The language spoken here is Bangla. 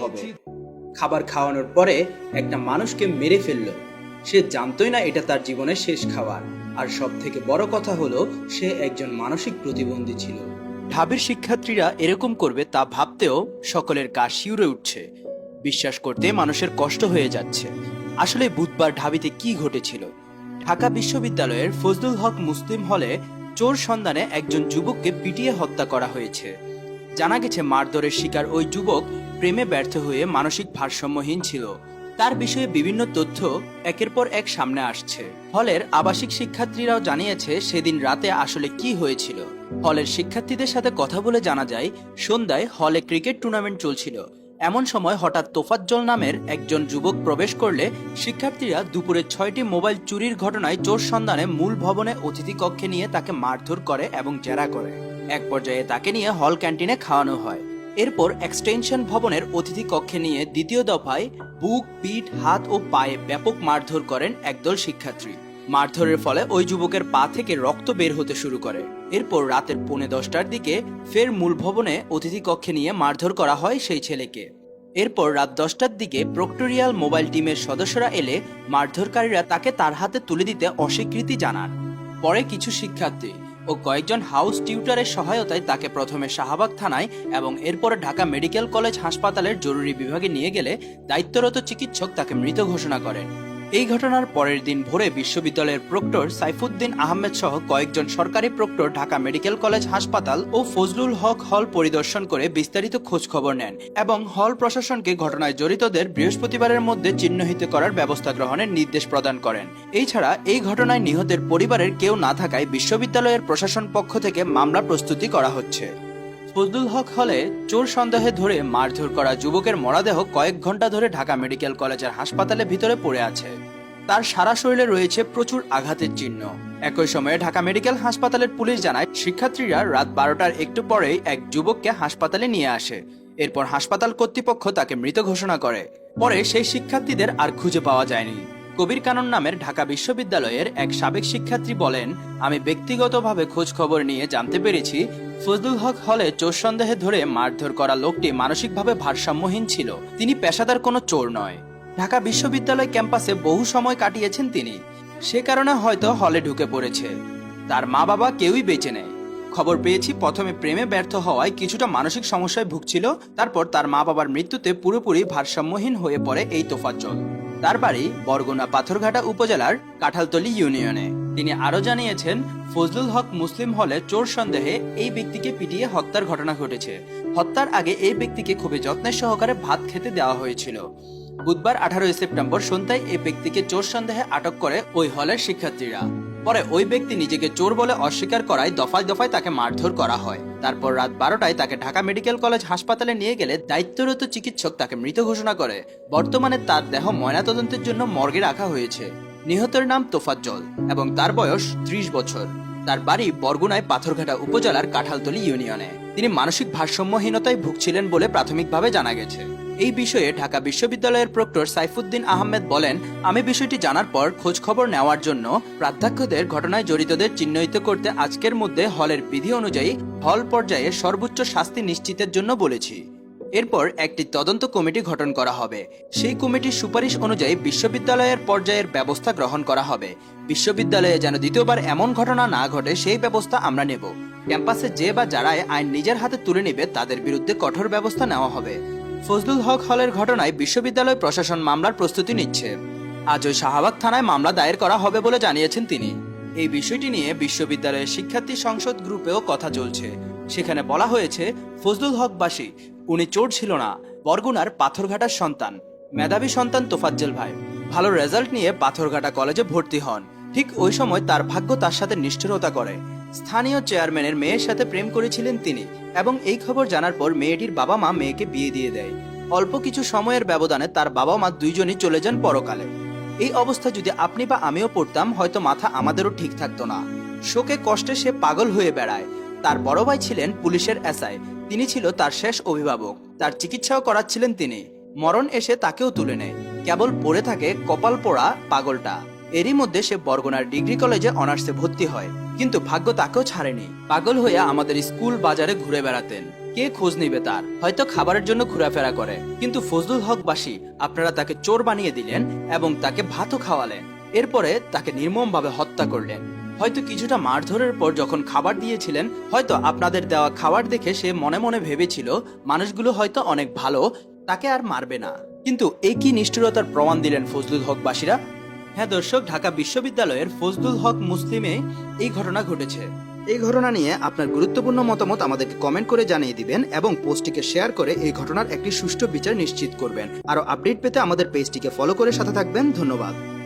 হবে। খাবার খাওয়ানোর পরে একটা মানুষকে মেরে ফেললো। সে জানতোই না এটা তার জীবনের শেষ খাবার। আর সব থেকে বড় কথা হলো সে একজন মানসিক প্রতিবন্ধী ছিল। ঢাবির শিক্ষার্থীরা এরকম করবে তা ভাবতেও সকলের গা শিউরে উঠছে। বিশ্বাস করতে মানুষের কষ্ট হয়ে যাচ্ছে। আসলে বুধবার ঢাবিতে কি ঘটেছিল? ঢাকা বিশ্ববিদ্যালয়ের ফজলুল হক মুসলিম হলে চোর সন্ধানে একজন যুবককে পিটিয়ে হত্যা করা হয়েছে। জানা গেছে মারধরের শিকার ওই যুবক প্রেমে ব্যর্থ হয়ে মানসিক ভারসাম্যহীন ছিল। তার বিষয়ে বিভিন্ন তথ্য একের পর এক সামনে আসছে। হলের আবাসিক শিক্ষার্থীরাও জানিয়েছে সেদিন রাতে আসলে কি হয়েছিল। হলের শিক্ষার্থীদের সাথে কথা বলে জানা যায়, সন্ধ্যায় হলে ক্রিকেট টুর্নামেন্ট চলছিল। এমন সময় হঠাৎ তোফাজ্জল নামের একজন যুবক প্রবেশ করলে শিক্ষার্থীরা দুপুরে 6টি মোবাইল চুরির ঘটনায় চোর সন্ধানে মূল ভবনে অতিথি কক্ষে নিয়ে তাকে মারধর করে এবং জেরা করে। এক পর্যায়ে তাকে নিয়ে হল ক্যান্টিনে খাওয়ানো হয়। এরপর এক্সটেনশন ভবনের অতিথি কক্ষে নিয়ে দ্বিতীয় দফায় বুক, পিঠ, হাত ও পায়ে ব্যাপক মারধর করেন একদল শিক্ষার্থী। মারধরের ফলে ওই যুবকের পা থেকে রক্ত বের হতে শুরু করে। এরপর রাতের 10:45টার দিকে ফের মূল ভবনে অতিথি কক্ষে নিয়ে মারধর করা হয় সেই ছেলেকে। এরপর রাত 10টার দিকে প্রক্টোরিয়াল মোবাইল টিমের সদস্যরা এলে মারধরকারীরা তাকে তার হাতে তুলে দিতে অস্বীকৃতি জানান। পরে কিছু শিক্ষার্থী ও কয়েকজন হাউস টিউটারের সহায়তায় তাকে প্রথমে শাহবাগ থানায় এবং এরপর ঢাকা মেডিকেল কলেজ হাসপাতালের জরুরি বিভাগে নিয়ে গেলে দায়িত্বরত চিকিৎসক তাকে মৃত ঘোষণা করেন। এই ঘটনার পরের দিন ভোরে বিশ্ববিদ্যালয়ের প্রক্টর সাইফুদ্দিন আহমেদ সহ কয়েকজন সরকারি প্রক্টর ঢাকা মেডিকেল কলেজ হাসপাতাল ও ফজলুল হক হল পরিদর্শন করে বিস্তারিত খোঁজ খবর নেন এবং হল প্রশাসনকে ঘটনায় জড়িতদের বৃহস্পতিবারের মধ্যে চিহ্নিত করার ব্যবস্থা গ্রহণের নির্দেশ প্রদান করেন। এছাড়া এই ঘটনায় নিহতের পরিবারের কেউ না থাকায় বিশ্ববিদ্যালয়ের প্রশাসন পক্ষ থেকে মামলা প্রস্তুতি করা হচ্ছে। ফজলুল হক হলে চোর সন্দেহে ধরে মারধর করা যুবকের মরদেহ কয়েক ঘন্টা ধরে ঢাকা মেডিকেল কলেজের হাসপাতালের ভিতরে পড়ে আছে। তার সারা শরীরে রয়েছে প্রচুর আঘাতের চিহ্ন। একই সময়ে ঢাকা মেডিকেল হাসপাতালের পুলিশ জানায়, শিক্ষার্থীরা রাত 12টার একটু পরেই এক যুবককে হাসপাতালে নিয়ে আসে। এরপর হাসপাতাল কর্তৃপক্ষ তাকে মৃত ঘোষণা করে। পরে সেই শিক্ষার্থীদের আর খুঁজে পাওয়া যায়নি। কবির কানন নামের ঢাকা বিশ্ববিদ্যালয়ের এক সাবেক শিক্ষার্থী বলেন, আমি ব্যক্তিগতভাবে খোঁজ খবর নিয়ে জানতে পেরেছি ফজলুল হক হলে চোর সন্দেহে ধরে মারধর করা লোকটি মানসিকভাবে ভারসাম্যহীন ছিল। তিনি পেশাদার কোনো চোর নয়। ঢাকা বিশ্ববিদ্যালয় ক্যাম্পাসে বহু সময় কাটিয়েছেন তিনি। সে কারণে হয়তো হলে ঢুকে পড়েছে। তার মা বাবা কেউই বেঁচে নেই। খবর পেয়েছি প্রথমে প্রেমে ব্যর্থ হওয়ায় কিছুটা মানসিক সমস্যায় ভুগছিল। তারপর তার মা বাবার মৃত্যুতে পুরোপুরি ভারসাম্যহীন হয়ে পড়ে এই তোফাজ্জল। তার বাড়ি বরগুনা পাথরঘাটা উপজেলার কাঁঠালতলী ইউনিয়নে। তিনি আরো জানিয়েছেন, ফজলুল হক মুসলিম হলে চোর সন্দেহে এই ব্যক্তিকে পিটিয়ে হত্যার ঘটনা ঘটেছে। হত্যার আগে এই ব্যক্তিকে খুবই যত্নের সহকারে ভাত খেতে দেওয়া হয়েছিল। বুধবার 18 সেপ্টেম্বর সন্ধ্যায় এই ব্যক্তিকে চোর সন্দেহে আটক করে ওই হলের শিক্ষার্থীরা। পরে ওই ব্যক্তি নিজেকে চোর বলে অস্বীকার করায় দফায় দফায় তাকে মারধর করা হয়। তারপর রাত 12টায় তাকে ঢাকা মেডিকেল কলেজ হাসপাতালে নিয়ে গেলে দায়িত্বরত চিকিৎসক তাকে মৃত ঘোষণা করে। বর্তমানে তার দেহ ময়নাতদন্তের জন্য মর্গে রাখা হয়েছে। নিহতের নাম তোফাজ্জল এবং তার বয়স 30 বছর। তার বাড়ি বরগুনায় পাথরঘাটা উপজেলার কাঁঠালতলী ইউনিয়নে। তিনি মানসিক ভারসাম্যহীনতায় ভুগছিলেন বলে প্রাথমিকভাবে জানা গেছে। এই বিষয়ে ঢাকা বিশ্ববিদ্যালয়ের প্রক্টর সাইফুদ্দিন আহমেদ বলেন, আমি বিষয়টি জানার পর খোঁজ খবর নেওয়ার জন্য প্রাধ্যক্ষদের ঘটনায় জড়িতদের চিহ্নিত করতে আজকের মধ্যে হলের বিধি অনুযায়ী হল পর্যায়ে সর্বোচ্চ শাস্তি নিশ্চিতের জন্য বলেছি। এরপর একটি তদন্ত কমিটি গঠন করা হবে। সেই কমিটির সুপারিশ অনুযায়ী বিশ্ববিদ্যালয়ের পর্যায়ের ব্যবস্থা গ্রহণ করা হবে। বিশ্ববিদ্যালয়ে যেন দ্বিতীয়বার এমন ঘটনা না ঘটে সেই ব্যবস্থা আমরা নেব। ক্যাম্পাসে যে বা যারাই আইন নিজের হাতে তুলে নেবে তাদের বিরুদ্ধে কঠোর ব্যবস্থা নেওয়া হবে। ফজলুল হক হলের ঘটনায় বিশ্ববিদ্যালয় প্রশাসন মামলার প্রস্তুতি নিচ্ছে। আজই শাহবাগ থানায় মামলা দায়ের করা হবে বলে জানিয়েছেন তিনি। এই বিষয়টি নিয়ে বিশ্ববিদ্যালয়ের শিক্ষার্থী সংসদ গ্রুপেও কথা চলছে। সেখানে বলা হয়েছে, ফজলুল হকবাসী, উনি চোর ছিল না, বরগুনার পাথরঘাটার সন্তান, মেধাবী সন্তান তোফাজ্জল ভাই। ভালো রেজাল্ট নিয়ে পাথরঘাটা কলেজে ভর্তি হন। ঠিক ওই সময় তার ভাগ্য তার সাথে নিষ্ঠুরতা করে। স্থানীয় চেয়ারম্যানের মেয়ের সাথে প্রেম করেছিলেন তিনি এবং এই খবর জানার পর মেয়েটির বাবা মা মেয়েকে বিয়ে দিয়ে দেয়। অল্প কিছু সময়ের ব্যবধানে তার বাবা মা দুইজনই চলে যান পরকালে। এই অবস্থা যদি আপনি বা আমিও পড়তাম হয়তো মাথা আমাদেরও ঠিক থাকতো না। শোকে কষ্টে সে পাগল হয়ে বেড়ায়। তার বড় ভাই ছিলেন পুলিশের এসআই। তিনি ছিল তার শেষ অভিভাবক। তার চিকিৎসাও করাচ্ছিলেন তিনি। মরণ এসে তাকেও তুলে নেয়। কেবল পড়ে থাকে কপাল পোড়া পাগলটা। এরই মধ্যে সে বরগুনার ডিগ্রি কলেজে অনার্সে ভর্তি হয়। কিন্তু ভাগ্য তাকেও ছাড়েনি। পাগল হয়ে আমাদের স্কুল বাজারে ঘুরে বেড়াতেন। কে খোঁজ নেবে তার? হয়তো খাবারের জন্য ঘোরাফেরা করে। কিন্তু ফজলুল হকবাসী আপনারা তাকে চোর বানিয়ে দিলেন এবং তাকে ভাতও খাওয়ালেন। এরপরে তাকে নির্মমভাবে হত্যা করলেন। হয়তো কিছুটা মারধরের পর যখন খাবার দিয়েছিলেন, হয়তো আপনাদের দেওয়া খাবার দেখে সে মনে মনে ভেবেছিল মানুষগুলো হয়তো অনেক ভালো, তাকে আর মারবে না। কিন্তু এই কি নিষ্ঠুরতার প্রমাণ দিলেন ফজলুল হকবাসীরা? হ্যাঁ দর্শক, ঢাকা বিশ্ববিদ্যালয়ের ফজলুল হক মুসলিমে এই ঘটনা ঘটেছে। এই ঘটনা নিয়ে আপনার গুরুত্বপূর্ণ মতামত আমাদেরকে কমেন্ট করে জানিয়ে দিবেন এবং পোস্টটিকে শেয়ার করে এই ঘটনার একটি সুষ্ঠু বিচার নিশ্চিত করবেন। আরো আপডেট পেতে আমাদের পেজটিকে ফলো করে সাথে থাকবেন। ধন্যবাদ।